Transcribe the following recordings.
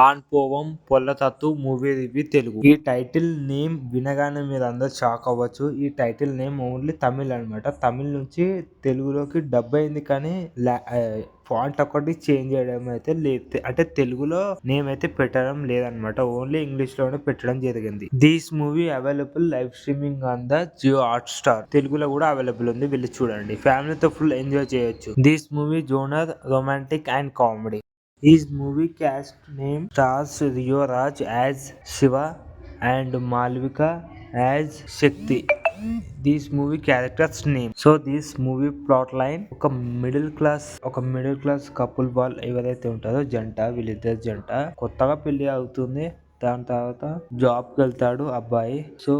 On పోవం పొల్లతత్తు movie review Telugu. ఈ టైటిల్ నేమ్ వినగానే మీరు అందరు షాక్ అవ్వచ్చు. ఈ టైటిల్ నేమ్ ఓన్లీ తమిళ్ అనమాట. తమిళ్ నుంచి తెలుగులోకి డబ్ అయింది కానీ ఫాంట్ ఒకటి చేంజ్ చేయడం అయితే లేదు. అంటే తెలుగులో నేమ్ అయితే పెట్టడం లేదనమాట. ఓన్లీ ఇంగ్లీష్ లోనే పెట్టడం జరిగింది. This movie available live streaming on the Jio Hotstar. తెలుగులో కూడా అవైలబుల్ ఉంది, వెళ్ళి చూడండి. ఫ్యామిలీతో ఫుల్ ఎంజాయ్ చేయొచ్చు. This movie genre romantic and comedy. His movie cast name stars Rio Raj as Shiva and Malvika as Shakti. This movie characters name. So this movie plot line ఒక middle class couple వాళ్ళు ఎవరైతే ఉంటారో జంట, వీళ్ళిద్దరు జంట కొత్తగా పెళ్లి అవుతుంది. దాని తర్వాత జాబ్ కి వెళ్తాడు అబ్బాయి. సో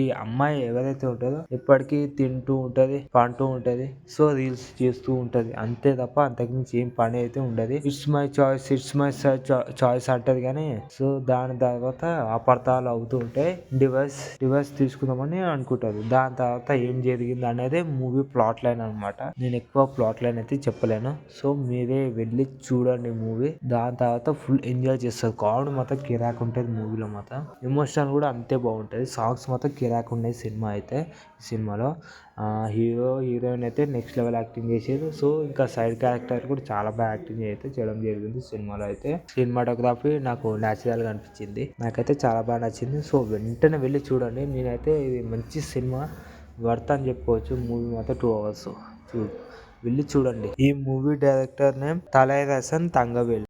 ఈ అమ్మాయి ఎవరైతే ఉంటుందో ఎప్పటికీ తింటూ ఉంటది, పంటూ ఉంటది. సో రీల్స్ చేస్తూ ఉంటది అంతే తప్ప అంతకుమించి ఏం పని అయితే ఉండదు. ఇట్స్ మై చాయిస్ అంటది కానీ సో దాని తర్వాత అపార్థాలు అవుతూ ఉంటాయి. డివైస్ తీసుకుందామని అనుకుంటారు. దాని తర్వాత ఏం జరిగింది అనేది మూవీ ప్లాట్ లైన్ అనమాట. నేను ఎక్కువ ప్లాట్ లైన్ అయితే చెప్పలేను. సో మీరే వెళ్ళి చూడండి మూవీ. దాని తర్వాత ఫుల్ ఎంజాయ్ చేస్తారు. కామెడీ మాత్రం కిరాక్ ఉంటుంది మూవీలో మాత్రం. ఎమోషన్ కూడా అంతే బాగుంటుంది. సాంగ్స్ మాత్రం కిరాక్ ఉన్నాయి సినిమా అయితే. ఈ సినిమాలో హీరో హీరోయిన్ అయితే నెక్స్ట్ లెవెల్ యాక్టింగ్ చేసారు. సో ఇంకా సైడ్ క్యారెక్టర్ కూడా చాలా బాగా యాక్టింగ్ అయితే చేయడం జరిగింది సినిమాలో అయితే. సినిమాటోగ్రఫీ నాకు న్యాచురల్ గా అనిపించింది. నాకైతే చాలా బాగా నచ్చింది. సో వెంటనే వెళ్ళి చూడండి. నేనైతే ఇది మంచి సినిమా, వర్త్ అని చెప్పుకోవచ్చు. మూవీ మాత్రం 2 hours వెళ్ళి చూడండి. ఈ మూవీ డైరెక్టర్ నేమ్ తలైరసన్ తంగవేల్.